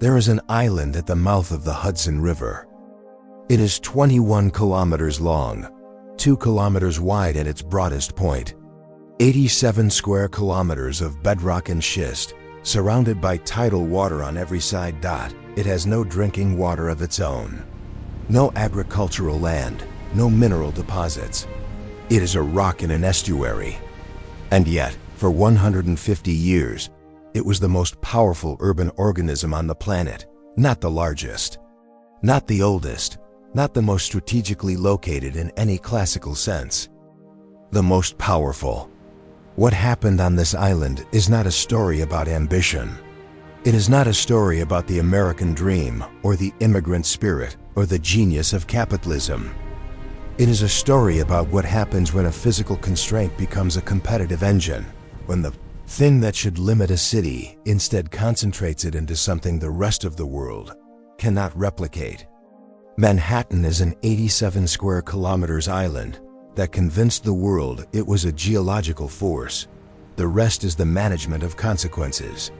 There is an island at the mouth of the Hudson River. It is 21 kilometers long, 2 kilometers wide at its broadest point, 87 square kilometers of bedrock and schist, surrounded by tidal water on every side. It has no drinking water of its own, no agricultural land, no mineral deposits. It is a rock in an estuary. And yet, for 150 years, it was the most powerful urban organism on the planet, not the largest, not the oldest, not the most strategically located in any classical sense. The most powerful. What happened on this island is not a story about ambition. It is not a story about the American dream or the immigrant spirit or the genius of capitalism. It is a story about what happens when a physical constraint becomes a competitive engine, when the thing that should limit a city instead concentrates it into something the rest of the world cannot replicate. Manhattan is an 87 square kilometers island that convinced the world it was a geological force. The rest is the management of consequences.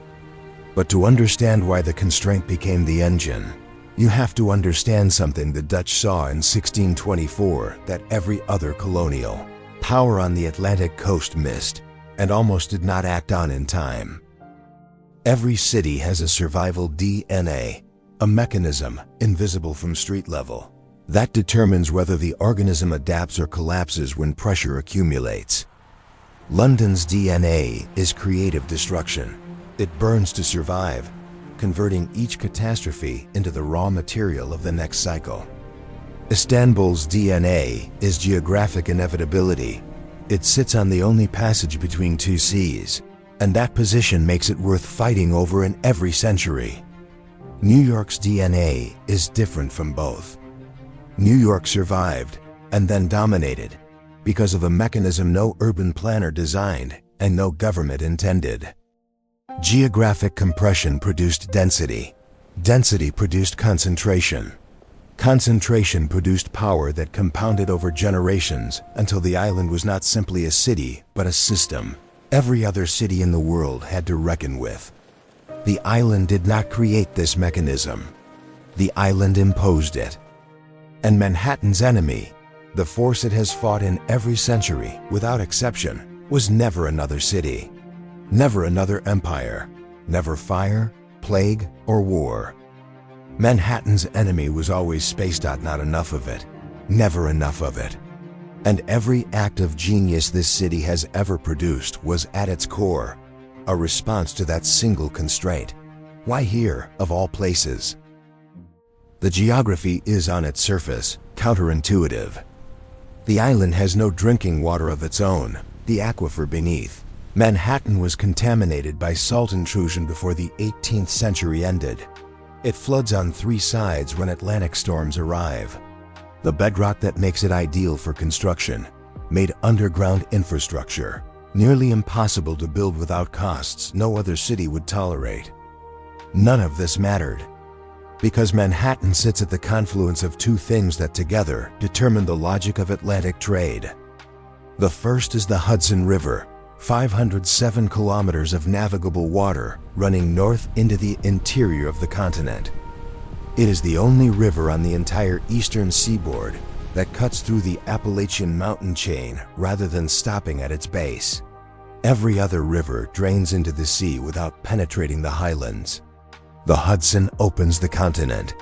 But to understand why the constraint became the engine, you have to understand something the Dutch saw in 1624 that every other colonial power on the Atlantic coast missed and almost did not act on in time. Every city has a survival DNA, a mechanism invisible from street level that determines whether the organism adapts or collapses when pressure accumulates. London's DNA is creative destruction. It burns to survive, converting each catastrophe into the raw material of the next cycle. Istanbul's DNA is geographic inevitability. It sits on the only passage between two seas, and that position makes it worth fighting over in every century. New York's DNA is different from both. New York survived and then dominated because of a mechanism no urban planner designed and no government intended. Geographic compression produced density. Density produced concentration. Concentration produced power that compounded over generations until the island was not simply a city, but a system every other city in the world had to reckon with. The island did not create this mechanism. The island imposed it. And Manhattan's enemy, the force it has fought in every century without exception, was never another city, never another empire, never fire, plague, or war. Manhattan's enemy was always space. Not enough of it, never enough of it. And every act of genius this city has ever produced was at its core a response to that single constraint. Why here, of all places? The geography is on its surface counterintuitive. The island has no drinking water of its own, the aquifer beneath. Manhattan was contaminated by salt intrusion before the 18th century ended. It floods on three sides when Atlantic storms arrive. The bedrock that makes it ideal for construction made underground infrastructure nearly impossible to build without costs no other city would tolerate. None of this mattered, because Manhattan sits at the confluence of two things that together determine the logic of Atlantic trade. The first is the Hudson River, 507 kilometers of navigable water running north into the interior of the continent. It is the only river on the entire eastern seaboard that cuts through the Appalachian mountain chain rather than stopping at its base. Every other river drains into the sea without penetrating the highlands. The Hudson opens the continent.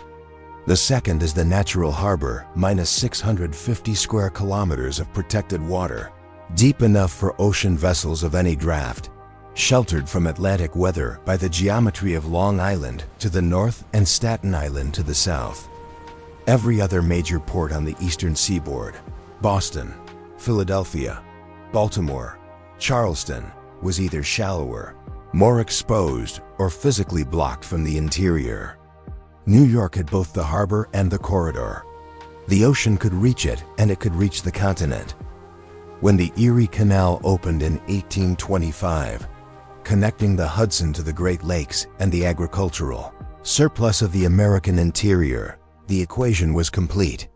The second is the natural harbor, minus 650 square kilometers of protected water, deep enough for ocean vessels of any draft, sheltered from Atlantic weather by the geometry of Long Island to the north and Staten Island to the south. Every other major port on the eastern seaboard, Boston, Philadelphia, Baltimore, Charleston, was either shallower, more exposed, or physically blocked from the interior. New York had both the harbor and the corridor. The ocean could reach it, and it could reach the continent. When the Erie Canal opened in 1825, connecting the Hudson to the Great Lakes and the agricultural surplus of the American interior, the equation was complete.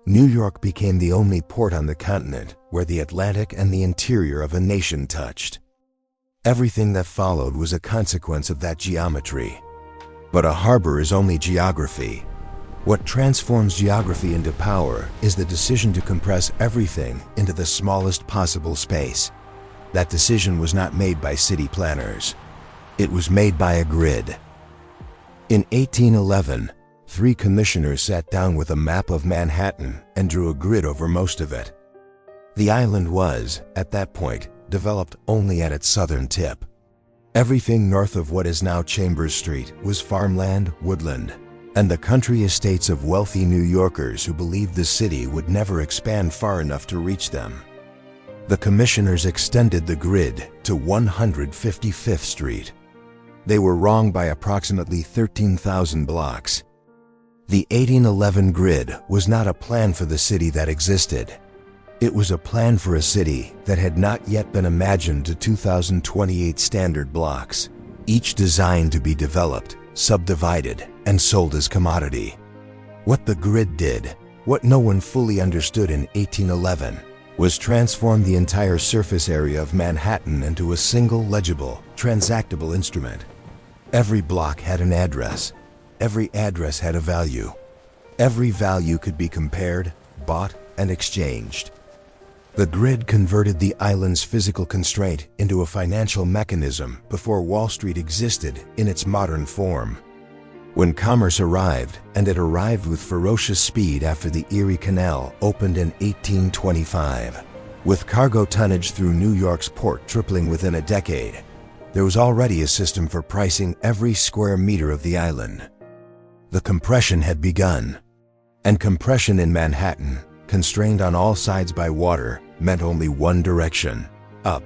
New York became the only port on the continent where the Atlantic and the interior of a nation touched. Everything that followed was a consequence of that geometry. But a harbor is only geography. What transforms geography into power is the decision to compress everything into the smallest possible space. That decision was not made by city planners. It was made by a grid. In 1811, 3 commissioners sat down with a map of Manhattan and drew a grid over most of it. The island was, at that point, developed only at its southern tip. Everything north of what is now Chambers Street was farmland, woodland, and the country estates of wealthy New Yorkers who believed the city would never expand far enough to reach them. The commissioners extended the grid to 155th Street. They were wrong by approximately 13,000 blocks. The 1811 grid was not a plan for the city that existed. It was a plan for a city that had not yet been imagined to 2028 standard blocks, each designed to be developed, subdivided, and sold as commodity. What the grid did, what no one fully understood in 1811, was transform the entire surface area of Manhattan into a single legible, transactable instrument. Every block had an address. Every address had a value. Every value could be compared, bought, and exchanged. The grid converted the island's physical constraint into a financial mechanism before Wall Street existed in its modern form. When commerce arrived, and it arrived with ferocious speed after the Erie Canal opened in 1825, with cargo tonnage through New York's port tripling within a decade, there was already a system for pricing every square meter of the island. The compression had begun, and compression in Manhattan, constrained on all sides by water, meant only one direction: up.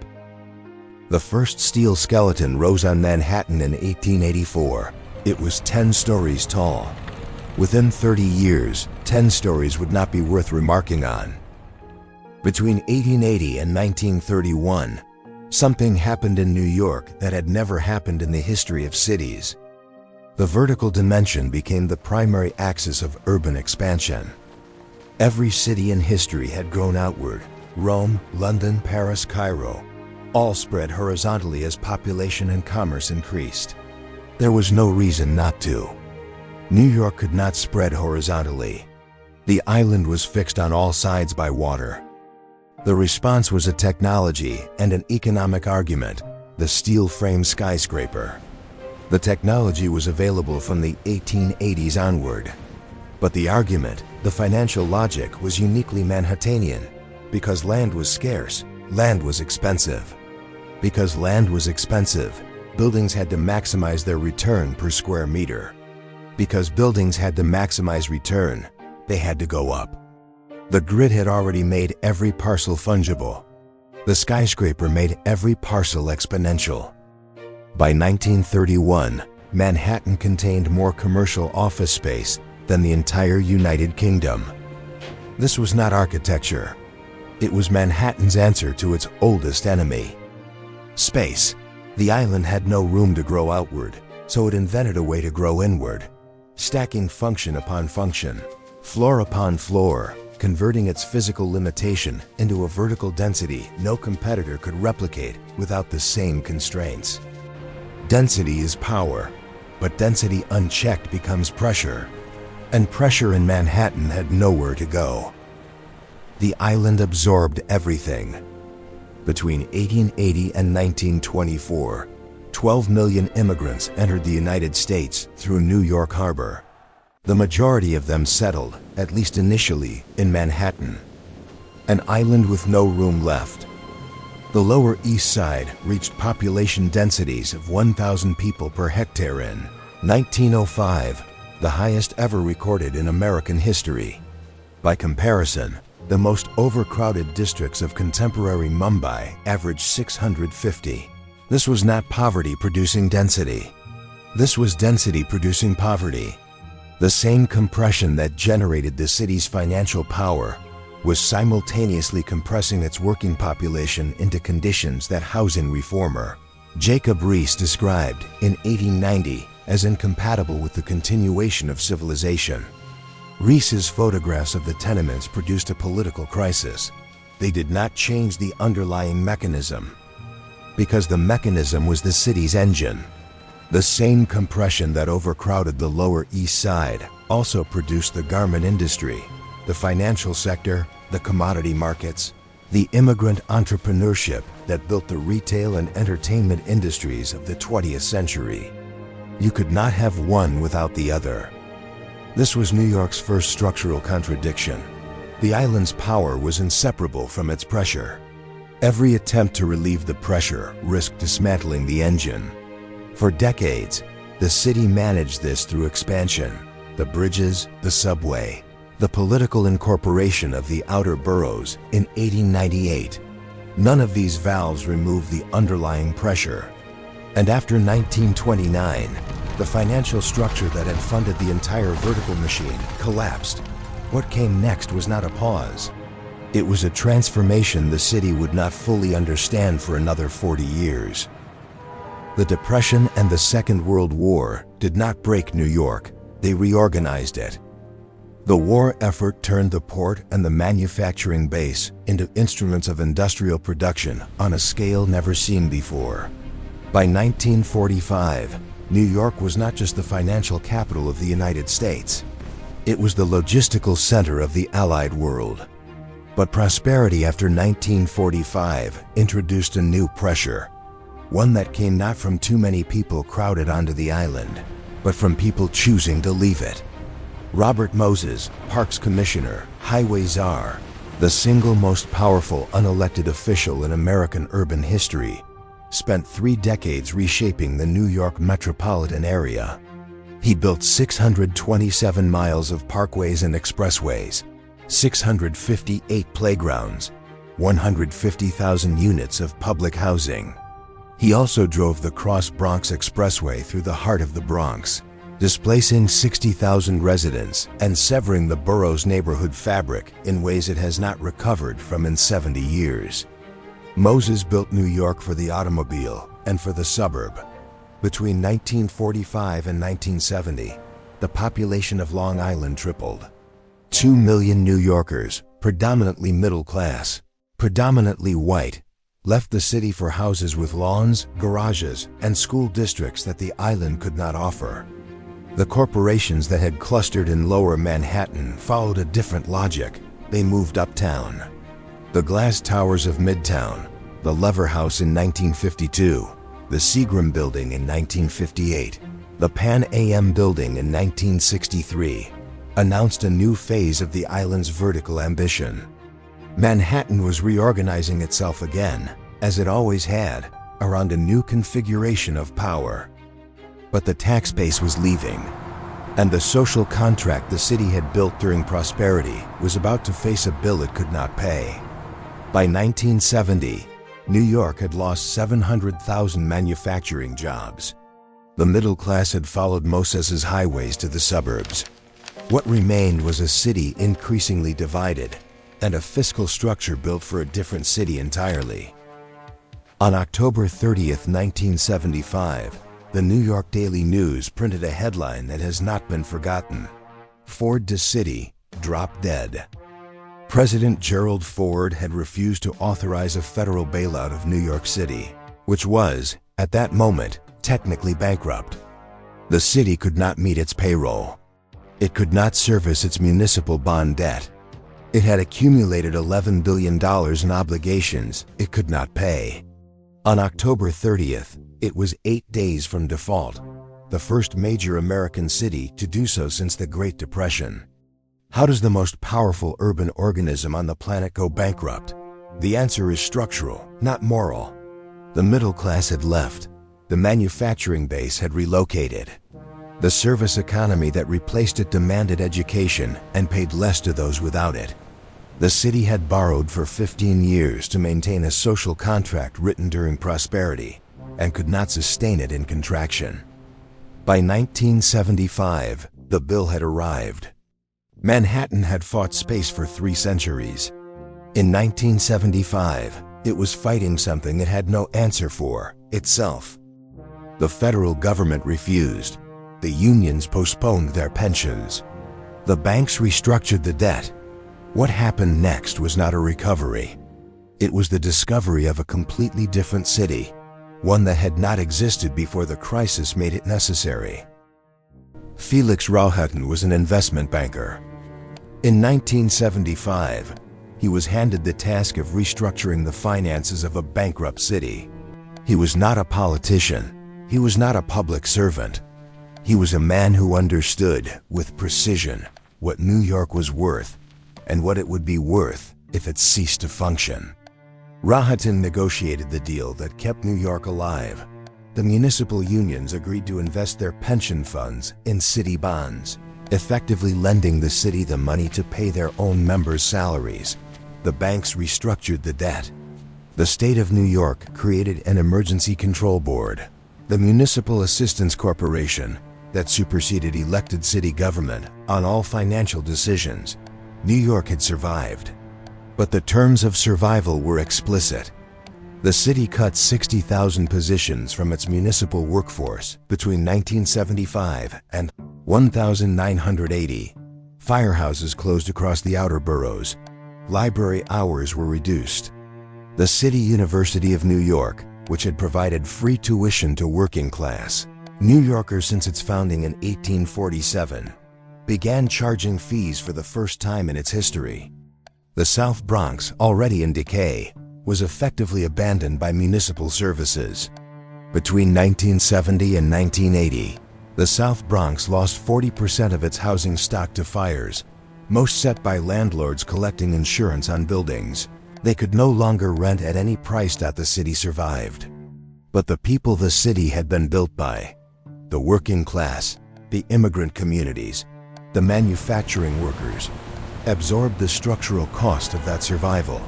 The first steel skeleton rose on Manhattan in 1884. It was 10 stories tall. Within 30 years, 10 stories would not be worth remarking on. Between 1880 and 1931, something happened in New York that had never happened in the history of cities. The vertical dimension became the primary axis of urban expansion. Every city in history had grown outward. Rome, London, Paris, Cairo, all spread horizontally as population and commerce increased. There was no reason not to. New York could not spread horizontally. The island was fixed on all sides by water. The response was a technology and an economic argument: the steel-frame skyscraper. The technology was available from the 1880s onward. But the argument, the financial logic, was uniquely Manhattanian. Because land was scarce, land was expensive. Because land was expensive, buildings had to maximize their return per square meter. Because buildings had to maximize return, they had to go up. The grid had already made every parcel fungible. The skyscraper made every parcel exponential. By 1931, Manhattan contained more commercial office space than the entire United Kingdom. This was not architecture. It was Manhattan's answer to its oldest enemy: space. The island had no room to grow outward, so it invented a way to grow inward, stacking function upon function, floor upon floor, converting its physical limitation into a vertical density no competitor could replicate without the same constraints. Density is power, but density unchecked becomes pressure, and pressure in Manhattan had nowhere to go. The island absorbed everything. Between 1880 and 1924, 12 million immigrants entered the United States through New York Harbor. The majority of them settled, at least initially, in Manhattan, an island with no room left. The Lower East Side reached population densities of 1,000 people per hectare in 1905, the highest ever recorded in American history. By comparison, the most overcrowded districts of contemporary Mumbai averaged 650. This was not poverty producing density. This was density producing poverty. The same compression that generated the city's financial power was simultaneously compressing its working population into conditions that housing reformer Jacob Riis described in 1890 as incompatible with the continuation of civilization. Riis's photographs of the tenements produced a political crisis. They did not change the underlying mechanism, because the mechanism was the city's engine. The same compression that overcrowded the Lower East Side also produced the garment industry, the financial sector, the commodity markets, the immigrant entrepreneurship that built the retail and entertainment industries of the 20th century. You could not have one without the other. This was New York's first structural contradiction. The island's power was inseparable from its pressure. Every attempt to relieve the pressure risked dismantling the engine. For decades, the city managed this through expansion, the bridges, the subway, the political incorporation of the outer boroughs in 1898. None of these valves removed the underlying pressure. And after 1929, the financial structure that had funded the entire vertical machine collapsed. What came next was not a pause. It was a transformation the city would not fully understand for another 40 years. The Depression and the Second World War did not break New York, they reorganized it. The war effort turned the port and the manufacturing base into instruments of industrial production on a scale never seen before. By 1945, New York was not just the financial capital of the United States. It was the logistical center of the Allied world. But prosperity after 1945 introduced a new pressure, one that came not from too many people crowded onto the island, but from people choosing to leave it. Robert Moses, Parks Commissioner, Highway Czar, the single most powerful unelected official in American urban history, spent 3 decades reshaping the New York metropolitan area. He built 627 miles of parkways and expressways, 658 playgrounds, 150,000 units of public housing. He also drove the Cross Bronx Expressway through the heart of the Bronx, displacing 60,000 residents and severing the borough's neighborhood fabric in ways it has not recovered from in 70 years. Moses built New York for the automobile and for the suburb. Between 1945 and 1970, the population of Long Island tripled. 2 million New Yorkers, predominantly middle class, predominantly white, left the city for houses with lawns, garages, and school districts that the island could not offer. The corporations that had clustered in Lower Manhattan followed a different logic. They moved uptown. The glass towers of Midtown, the Lever House in 1952, the Seagram Building in 1958, the Pan Am Building in 1963, announced a new phase of the island's vertical ambition. Manhattan was reorganizing itself again, as it always had, around a new configuration of power. But the tax base was leaving, and the social contract the city had built during prosperity was about to face a bill it could not pay. By 1970, New York had lost 700,000 manufacturing jobs. The middle class had followed Moses's highways to the suburbs. What remained was a city increasingly divided, and a fiscal structure built for a different city entirely. On October 30th, 1975, the New York Daily News printed a headline that has not been forgotten. Ford to City, drop dead. President Gerald Ford had refused to authorize a federal bailout of New York City, which was, at that moment, technically bankrupt. The city could not meet its payroll. It could not service its municipal bond debt. It had accumulated $11 billion in obligations it could not pay. On October 30th, it was 8 days from default, the first major American city to do so since the Great Depression. How does the most powerful urban organism on the planet go bankrupt? The answer is structural, not moral. The middle class had left. The manufacturing base had relocated. The service economy that replaced it demanded education and paid less to those without it. The city had borrowed for 15 years to maintain a social contract written during prosperity, and could not sustain it in contraction. By 1975, the bill had arrived. Manhattan had fought space for 3 centuries. In 1975, it was fighting something it had no answer for, itself. The federal government refused. The unions postponed their pensions. The banks restructured the debt. What happened next was not a recovery. It was the discovery of a completely different city, one that had not existed before the crisis made it necessary. Felix Rohatyn was an investment banker. In 1975, he was handed the task of restructuring the finances of a bankrupt city. He was not a politician. He was not a public servant. He was a man who understood, with precision, what New York was worth and what it would be worth if it ceased to function. Rohatyn negotiated the deal that kept New York alive. The municipal unions agreed to invest their pension funds in city bonds, effectively lending the city the money to pay their own members' salaries. The banks restructured the debt. The state of New York created an emergency control board, the Municipal Assistance Corporation, that superseded elected city government on all financial decisions. New York had survived. But the terms of survival were explicit. The city cut 60,000 positions from its municipal workforce between 1975 and 1980. Firehouses closed across the outer boroughs. Library hours were reduced. The City University of New York, which had provided free tuition to working class New Yorkers since its founding in 1847, began charging fees for the first time in its history. The South Bronx, already in decay, was effectively abandoned by municipal services. Between 1970 and 1980, the South Bronx lost 40% of its housing stock to fires, most set by landlords collecting insurance on buildings. They could no longer rent at any price. The city survived. But the people the city had been built by, the working class, the immigrant communities, the manufacturing workers, absorbed the structural cost of that survival.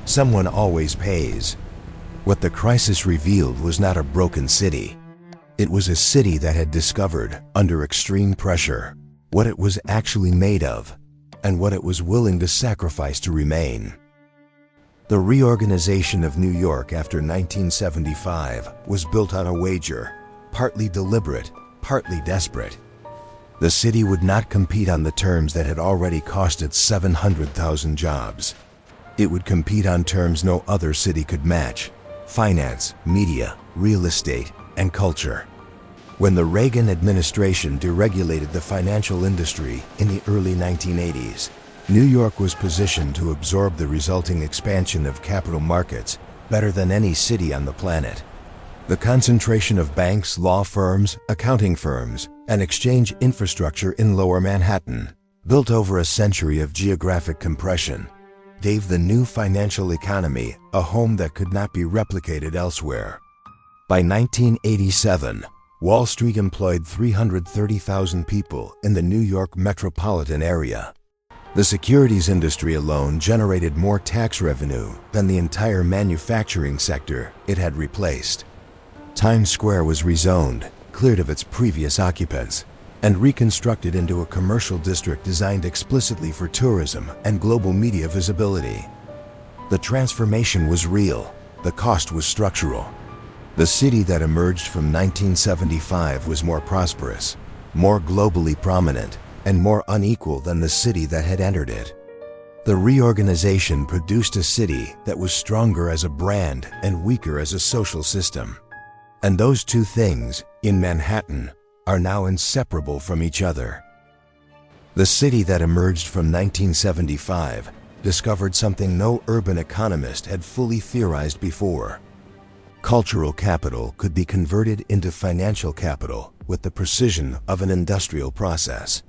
Someone always pays. What the crisis revealed was not a broken city. It was a city that had discovered, under extreme pressure, what it was actually made of, and what it was willing to sacrifice to remain. The reorganization of New York after 1975 was built on a wager, partly deliberate, partly desperate. The city would not compete on the terms that had already cost it 700,000 jobs. It would compete on terms no other city could match: finance, media, real estate, and culture. When the Reagan administration deregulated the financial industry in the early 1980s, New York was positioned to absorb the resulting expansion of capital markets better than any city on the planet. The concentration of banks, law firms, accounting firms, and exchange infrastructure in Lower Manhattan, built over a century of geographic compression, gave the new financial economy a home that could not be replicated elsewhere. By 1987, Wall Street employed 330,000 people in the New York metropolitan area. The securities industry alone generated more tax revenue than the entire manufacturing sector it had replaced. Times Square was rezoned, cleared of its previous occupants, and reconstructed into a commercial district designed explicitly for tourism and global media visibility. The transformation was real. The cost was structural. The city that emerged from 1975 was more prosperous, more globally prominent, and more unequal than the city that had entered it. The reorganization produced a city that was stronger as a brand and weaker as a social system. And those two things, in Manhattan, are now inseparable from each other. The city that emerged from 1975 discovered something no urban economist had fully theorized before. Cultural capital could be converted into financial capital with the precision of an industrial process.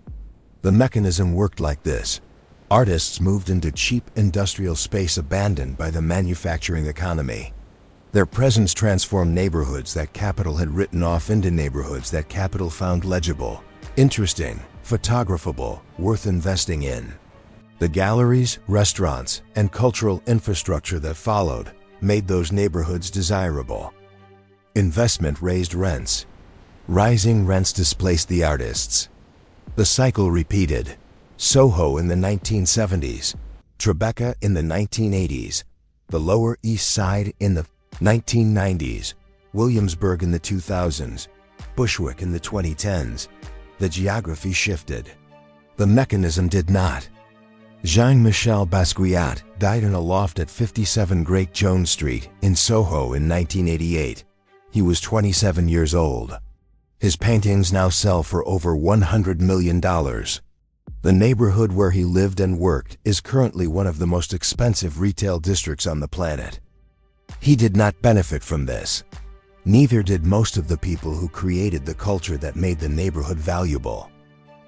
The mechanism worked like this. Artists moved into cheap industrial space abandoned by the manufacturing economy. Their presence transformed neighborhoods that capital had written off into neighborhoods that capital found legible, interesting, photographable, worth investing in. The galleries, restaurants, and cultural infrastructure that followed made those neighborhoods desirable. Investment raised rents. Rising rents displaced the artists. The cycle repeated. Soho in the 1970s, Tribeca in the 1980s, the Lower East Side in the 1990s, Williamsburg in the 2000s, Bushwick in the 2010s. The geography shifted. The mechanism did not. Jean-Michel Basquiat died in a loft at 57 Great Jones Street in Soho in 1988. He was 27 years old. His paintings now sell for over $100 million. The neighborhood where he lived and worked is currently one of the most expensive retail districts on the planet. He did not benefit from this. Neither did most of the people who created the culture that made the neighborhood valuable.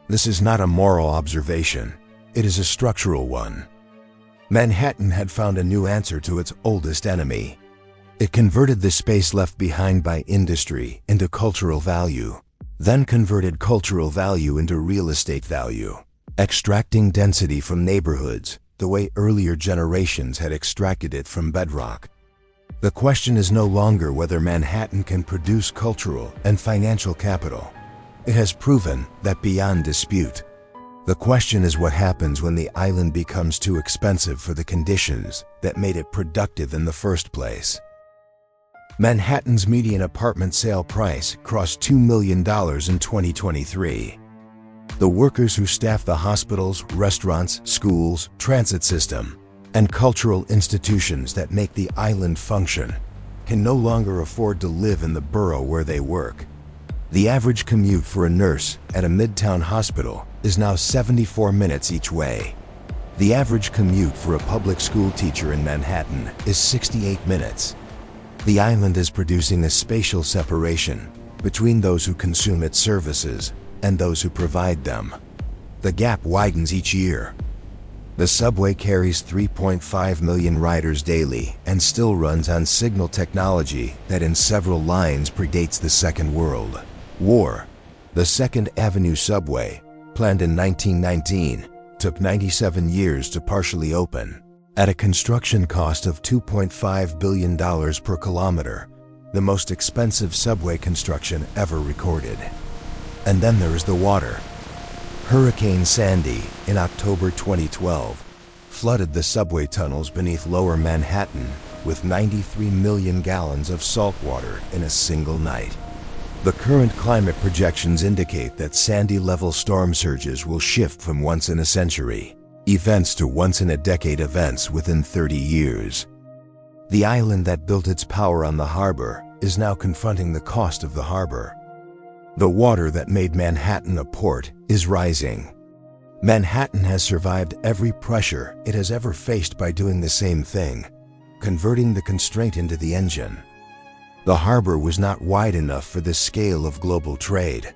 This is not a moral observation. It is a structural one. Manhattan had found a new answer to its oldest enemy. It converted the space left behind by industry into cultural value, then converted cultural value into real estate value, extracting density from neighborhoods the way earlier generations had extracted it from bedrock. The question is no longer whether Manhattan can produce cultural and financial capital. It has proven that beyond dispute. The question is what happens when the island becomes too expensive for the conditions that made it productive in the first place. Manhattan's median apartment sale price crossed $2 million in 2023. The workers who staff the hospitals, restaurants, schools, transit system, and cultural institutions that make the island function can no longer afford to live in the borough where they work. The average commute for a nurse at a Midtown hospital is now 74 minutes each way. The average commute for a public school teacher in Manhattan is 68 minutes. The island is producing a spatial separation between those who consume its services and those who provide them. The gap widens each year. The subway carries 3.5 million riders daily and still runs on signal technology that in several lines predates the Second World War. The Second Avenue subway, planned in 1919, took 97 years to partially open. At a construction cost of $2.5 billion per kilometer, the most expensive subway construction ever recorded. And then there is the water. Hurricane Sandy in October 2012 flooded the subway tunnels beneath Lower Manhattan with 93 million gallons of salt water in a single night. The current climate projections indicate that Sandy-level storm surges will shift from once-in-a-century events to once-in-a-decade events within 30 years. The island that built its power on the harbor is now confronting the cost of the harbor. The water that made Manhattan a port is rising. Manhattan has survived every pressure it has ever faced by doing the same thing, converting the constraint into the engine. The harbor was not wide enough for the scale of global trade,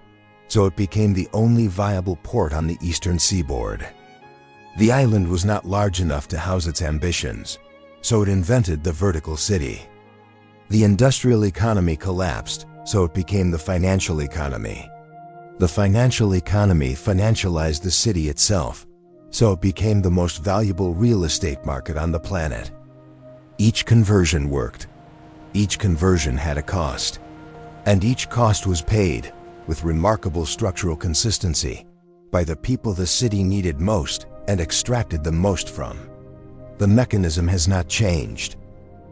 so it became the only viable port on the eastern seaboard. The island was not large enough to house its ambitions, so it invented the vertical city. The industrial economy collapsed, so it became the financial economy. The financial economy financialized the city itself, so it became the most valuable real estate market on the planet. Each conversion worked. Each conversion had a cost. And each cost was paid, with remarkable structural consistency, by the people the city needed most and extracted the most from. The mechanism has not changed.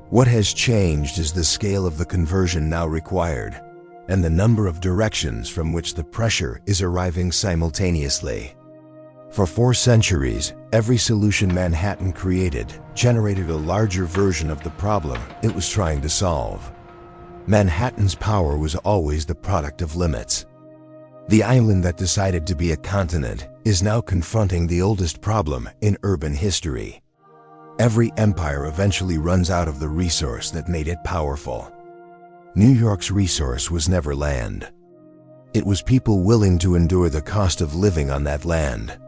What has changed is the scale of the conversion now required, and the number of directions from which the pressure is arriving simultaneously. For 4 centuries, every solution Manhattan created generated a larger version of the problem it was trying to solve. Manhattan's power was always the product of limits. The island that decided to be a continent is now confronting the oldest problem in urban history. Every empire eventually runs out of the resource that made it powerful. New York's resource was never land. It was people willing to endure the cost of living on that land.